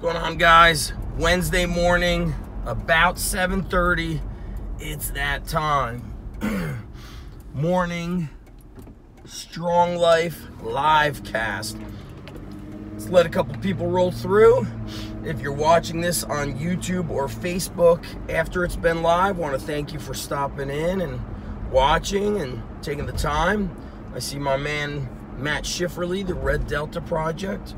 What's going on, guys? Wednesday morning, about 7:30. It's that time. Morning Strong Life live cast. Let's let a couple people roll through. If you're watching this on YouTube or Facebook after it's been live, I want to thank you for stopping in and watching and taking the time. I see my man Matt Schifferly, the Red Delta Project.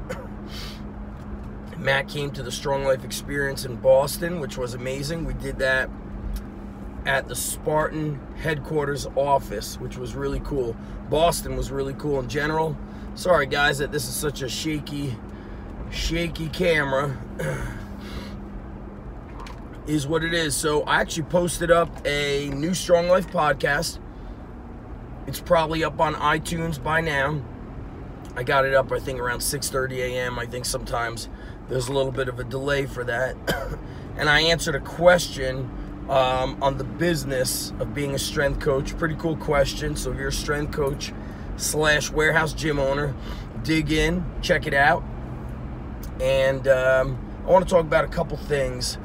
Matt came to the Strong Life experience in Boston, which was amazing. We did that at the Spartan headquarters office, which was really cool. Boston was really cool in general. Sorry guys that this is such a shaky camera. Is what it is. So I actually posted up a new Strong Life podcast. It's probably up on iTunes by now. I got it up, I think, around 6:30 a.m. I think sometimes there's a little bit of a delay for that. And I answered a question on the business of being a strength coach. Pretty cool question. So if you're a strength coach / warehouse gym owner, dig in, check it out. And I want to talk about a couple things.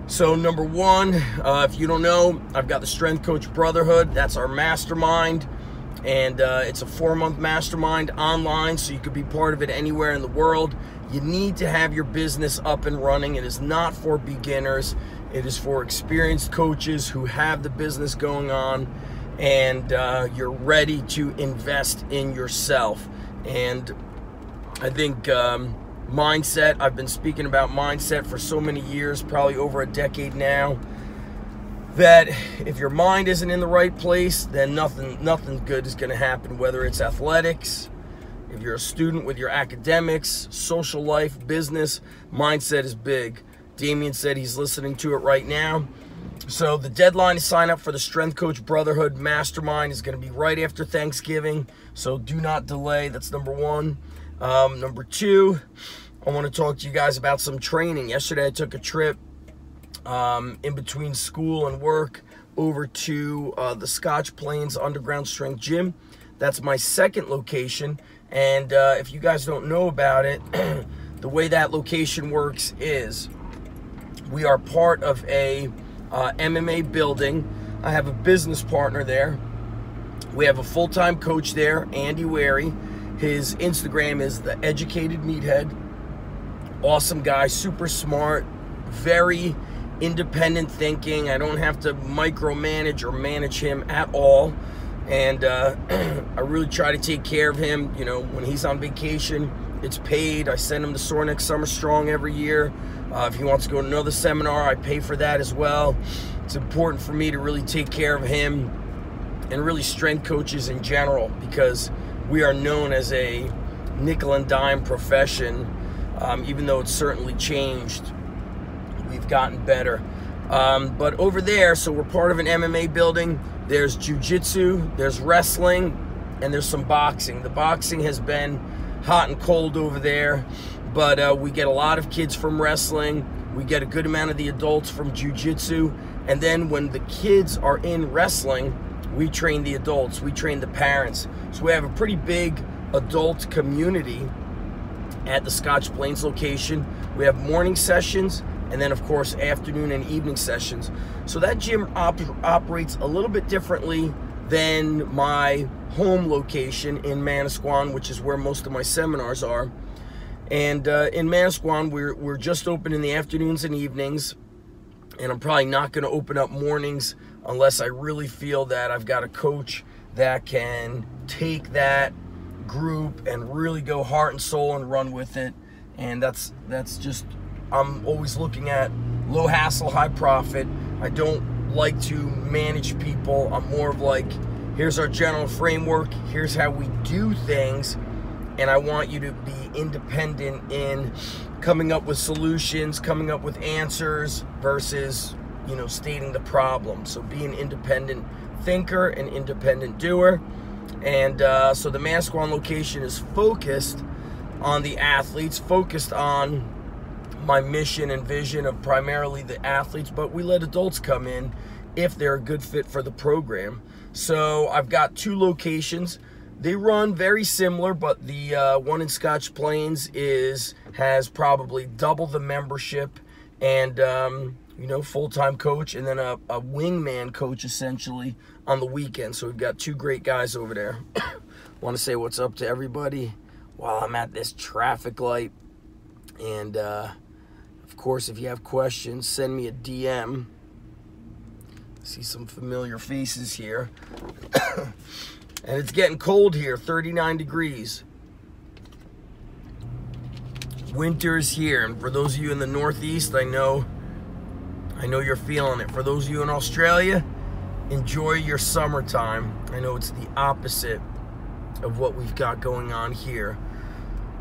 So number one, if you don't know, I've got the Strength Coach Brotherhood. That's our mastermind. And it's a 4-month mastermind online, so you could be part of it anywhere in the world. You need to have your business up and running. It is not for beginners. It is for experienced coaches who have the business going on, and you're ready to invest in yourself. And I think mindset, I've been speaking about mindset for so many years, probably over a decade now, that if your mind isn't in the right place, then nothing good is going to happen, whether it's athletics, if you're a student with your academics, social life, business. Mindset is big. Damien said he's listening to it right now. So the deadline to sign up for the Strength Coach Brotherhood Mastermind is going to be right after Thanksgiving, so do not delay. That's number one. Number two, I want to talk to you guys about some training. Yesterday I took a trip in between school and work over to the Scotch Plains Underground Strength Gym. That's my second location, and if you guys don't know about it, the way that location works is we are part of a MMA building. I have a business partner there. We have a full-time coach there, Andy Wary. His Instagram is The Educated Meathead. Awesome guy, super smart, very independent thinking. I don't have to micromanage or manage him at all. And I really try to take care of him. You know, when he's on vacation, it's paid. I send him to Soreneck Summer Strong every year. If he wants to go to another seminar, I pay for that as well. It's important for me to really take care of him and really strength coaches in general, because we are known as a nickel and dime profession. Even though it's certainly changed, we've gotten better. But over there, so we're part of an MMA building. There's jiu-jitsu, there's wrestling, and there's some boxing. The boxing has been hot and cold over there, but we get a lot of kids from wrestling. We get a good amount of the adults from jiu-jitsu. And then when the kids are in wrestling, we train the adults, we train the parents. So we have a pretty big adult community at the Scotch Plains location. We have morning sessions, and then of course afternoon and evening sessions. So that gym operates a little bit differently than my home location in Manasquan, which is where most of my seminars are. And in Manasquan, we're just open in the afternoons and evenings, and I'm probably not going to open up mornings unless I really feel that I've got a coach that can take that group and really go heart and soul and run with it. And that's just, I'm always looking at low hassle, high profit. I don't like to manage people. I'm more of like, here's our general framework, here's how we do things, and I want you to be independent in coming up with solutions, coming up with answers versus, you know, stating the problem. So be an independent thinker, an independent doer. And so the Manasquan location is focused on the athletes, focused on my mission and vision of primarily the athletes, but we let adults come in if they're a good fit for the program. So I've got two locations. They run very similar, but the one in Scotch Plains has probably double the membership, and you know, full-time coach, and then a wingman coach essentially on the weekend. So we've got 2 great guys over there. Want to say what's up to everybody while I'm at this traffic light. And of course, if you have questions, send me a DM. See some familiar faces here. And it's getting cold here, 39 degrees. Winter's here, and for those of you in the Northeast, I know you're feeling it. For those of you in Australia, enjoy your summertime. I know it's the opposite of what we've got going on here.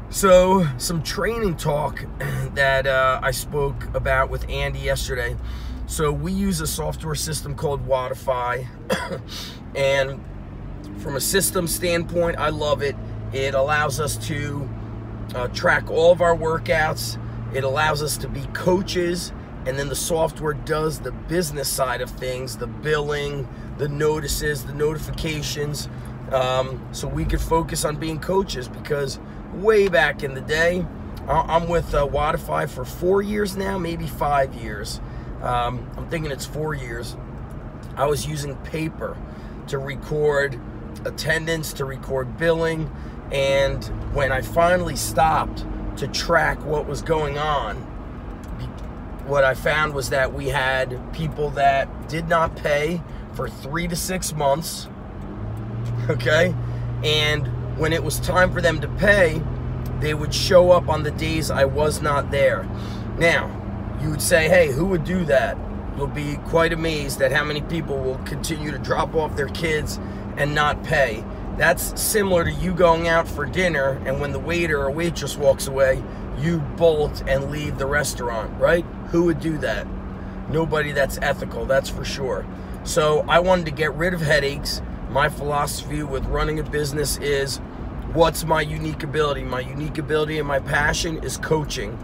So, some training talk that I spoke about with Andy yesterday. So, we use a software system called Bodyweight, and from a system standpoint, I love it. It allows us to track all of our workouts. It allows us to be coaches, and then the software does the business side of things, the billing, the notices, the notifications, so we could focus on being coaches. Because way back in the day, I'm with Bodyweight for 4 years now, maybe 5 years. I'm thinking it's 4 years. I was using paper to record attendance, to record billing, and when I finally stopped to track what was going on, what I found was that we had people that did not pay for 3 to 6 months, okay? And when it was time for them to pay, they would show up on the days I was not there. Now, you would say, hey, who would do that? You'll be quite amazed at how many people will continue to drop off their kids and not pay. That's similar to you going out for dinner, and when the waiter or waitress walks away, you bolt and leave the restaurant, right? Who would do that? Nobody that's ethical, that's for sure. So I wanted to get rid of headaches. My philosophy with running a business is, what's my unique ability? My unique ability and my passion is coaching.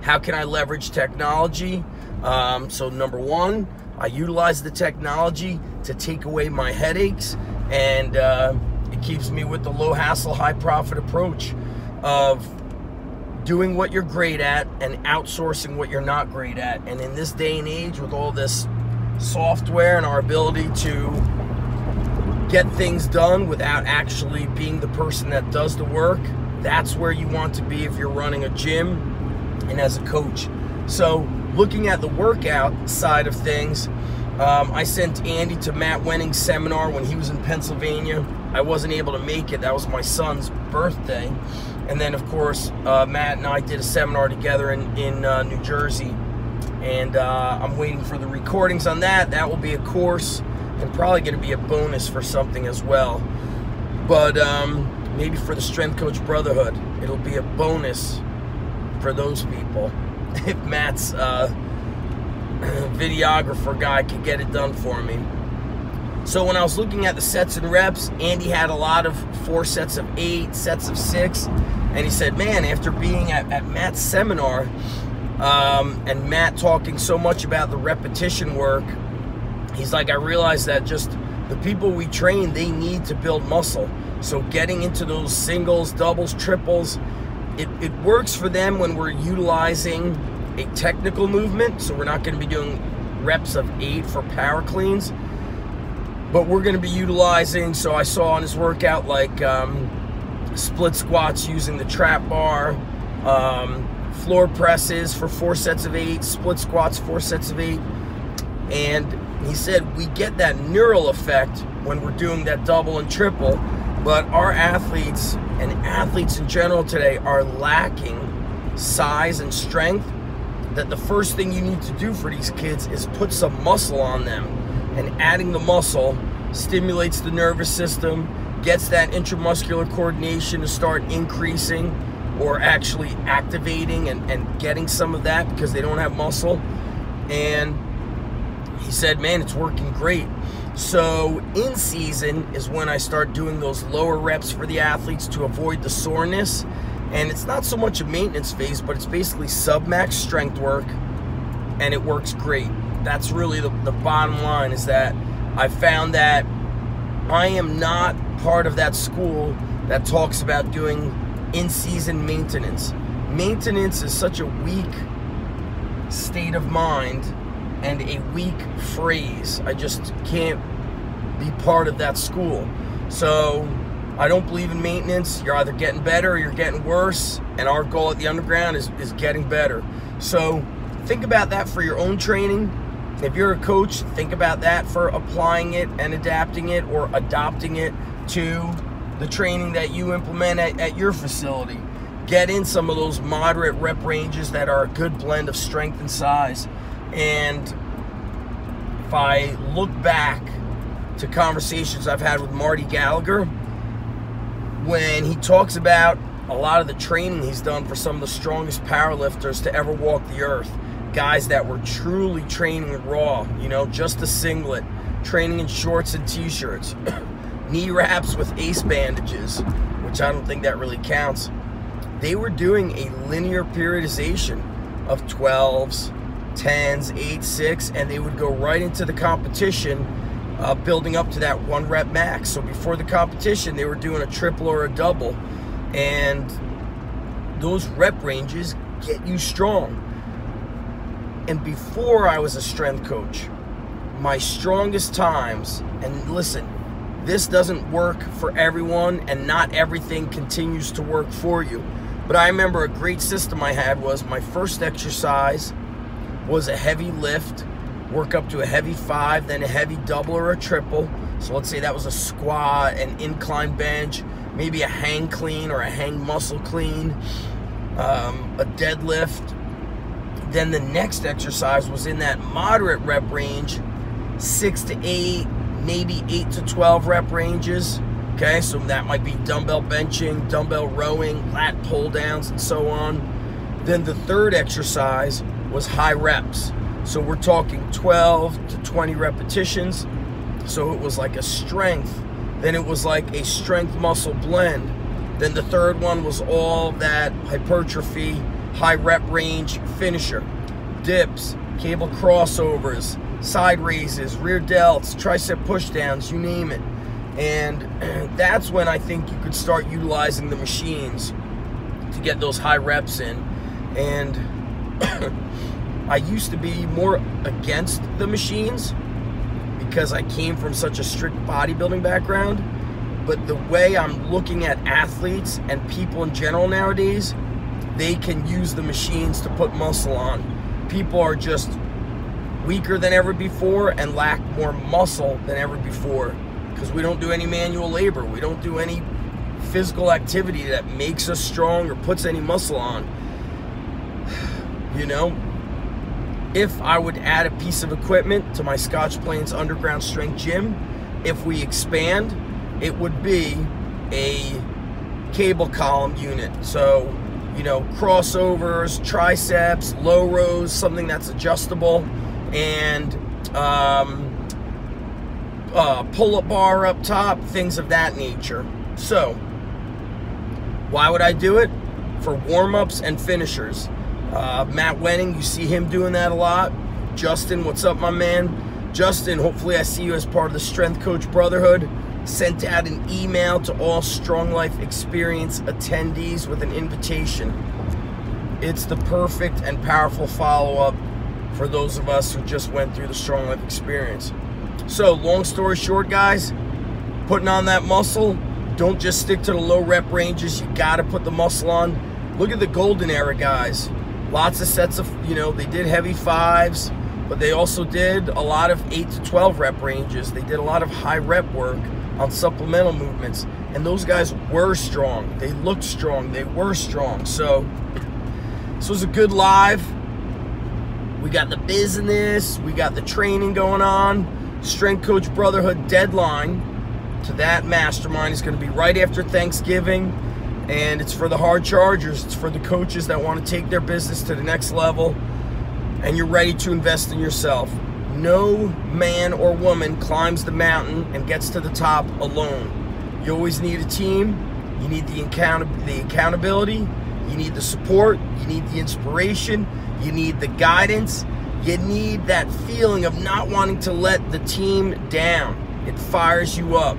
How can I leverage technology? So number one, I utilize the technology to take away my headaches, and it keeps me with the low hassle, high profit approach of doing what you're great at and outsourcing what you're not great at. And in this day and age, with all this software and our ability to get things done without actually being the person that does the work, that's where you want to be if you're running a gym and as a coach. So looking at the workout side of things, I sent Andy to Matt Wenning's seminar when he was in Pennsylvania. I wasn't able to make it. That was my son's birthday. And then, of course, Matt and I did a seminar together in New Jersey. And I'm waiting for the recordings on that. That will be a course and probably going to be a bonus for something as well. But maybe for the Strength Coach Brotherhood, it'll be a bonus for those people. If Matt's videographer guy could get it done for me. So when I was looking at the sets and reps, Andy had a lot of 4 sets of 8, sets of 6, and he said, man, after being at Matt's seminar, and Matt talking so much about the repetition work, he's like, I realized that just the people we train, they need to build muscle. So getting into those singles, doubles, triples, it works for them when we're utilizing a technical movement. So we're not going to be doing reps of 8 for power cleans, but we're going to be utilizing, so I saw on his workout, like split squats using the trap bar, floor presses for 4 sets of 8, split squats 4 sets of 8. And he said we get that neural effect when we're doing that double and triple, but our athletes and athletes in general today are lacking size and strength, that the first thing you need to do for these kids is put some muscle on them. And adding the muscle stimulates the nervous system, gets that intramuscular coordination to start increasing or actually activating and getting some of that because they don't have muscle. And he said, man, it's working great. So in season is when I start doing those lower reps for the athletes to avoid the soreness. And it's not so much a maintenance phase, but it's basically sub-max strength work, and it works great. That's really the bottom line, is that I found that I am not part of that school that talks about doing in-season maintenance. Maintenance is such a weak state of mind and a weak phrase. I just can't be part of that school. So I don't believe in maintenance. You're either getting better or you're getting worse, and our goal at the Underground is getting better. So think about that for your own training. If you're a coach, think about that for applying it and adapting it or adopting it to the training that you implement at your facility. Get in some of those moderate rep ranges that are a good blend of strength and size. And if I look back to conversations I've had with Marty Gallagher, when he talks about a lot of the training he's done for some of the strongest powerlifters to ever walk the earth, guys that were truly training raw, you know, just a singlet, training in shorts and t-shirts, knee wraps with ace bandages, which I don't think that really counts. They were doing a linear periodization of 12s, 10s, 8s, 6, and they would go right into the competition, building up to that 1 rep max. So before the competition, they were doing a triple or a double, and those rep ranges get you strong. And before I was a strength coach, my strongest times, and listen, this doesn't work for everyone, and not everything continues to work for you. But I remember a great system I had was my first exercise was a heavy lift, work up to a heavy 5, then a heavy double or a triple. So let's say that was a squat, an incline bench, maybe a hang clean or a hang muscle clean, a deadlift. Then the next exercise was in that moderate rep range, 6 to 8, maybe 8 to 12 rep ranges. Okay, so that might be dumbbell benching, dumbbell rowing, lat pull downs, and so on. Then the third exercise was high reps. So we're talking 12 to 20 repetitions. So it was like a strength. Then it was like a strength muscle blend. Then the third one was all that hypertrophy, high rep range finisher. Dips, cable crossovers, side raises, rear delts, tricep push downs, you name it. And that's when I think you could start utilizing the machines to get those high reps in. And I used to be more against the machines because I came from such a strict bodybuilding background. But the way I'm looking at athletes and people in general nowadays, they can use the machines to put muscle on. People are just weaker than ever before and lack more muscle than ever before because we don't do any manual labor. We don't do any physical activity that makes us strong or puts any muscle on. You know, if I would add a piece of equipment to my Scotch Plains Underground Strength Gym, if we expand, it would be a cable column unit. So, you know, crossovers, triceps, low rows, something that's adjustable, and pull-up bar up top, things of that nature. So, why would I do it? For warm-ups and finishers. Matt Wenning, you see him doing that a lot. Justin, what's up, my man? Justin, hopefully I see you as part of the Strength Coach Brotherhood. Sent out an email to all Strong Life Experience attendees with an invitation. It's the perfect and powerful follow-up for those of us who just went through the Strong Life Experience. So, long story short, guys, putting on that muscle, don't just stick to the low rep ranges. You gotta put the muscle on. Look at the golden era guys. Lots of sets of, you know, they did heavy 5s, but they also did a lot of 8 to 12 rep ranges. They did a lot of high rep work on supplemental movements, and those guys were strong. They looked strong. They were strong. So this was a good live. We got the business. We got the training going on. Strength Coach Brotherhood deadline to that mastermind is going to be right after Thanksgiving, and it's for the hard chargers. It's for the coaches that want to take their business to the next level, and you're ready to invest in yourself. No man or woman climbs the mountain and gets to the top alone. You always need a team. You need the accountability. You need the support. You need the inspiration. You need the guidance. You need that feeling of not wanting to let the team down. It fires you up.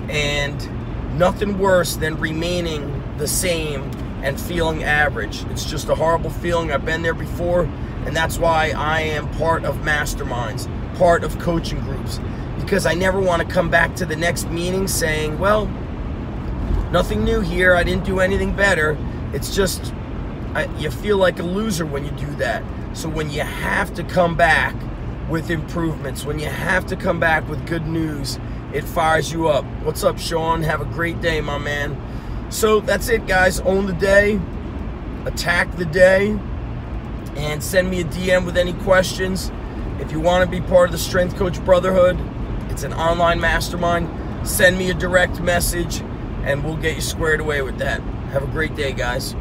And Nothing worse than remaining the same and feeling average. It's just a horrible feeling. I've been there before, and that's why I am part of masterminds, part of coaching groups, because I never want to come back to the next meeting saying, well, nothing new here, I didn't do anything better. It's just, you feel like a loser when you do that. So when you have to come back with improvements, when you have to come back with good news, it fires you up. What's up, Sean? Have a great day, my man. So that's it, guys. Own the day, attack the day, and send me a DM with any questions. If you want to be part of the Strength Coach Brotherhood, it's an online mastermind. Send me a direct message, and we'll get you squared away with that. Have a great day, guys.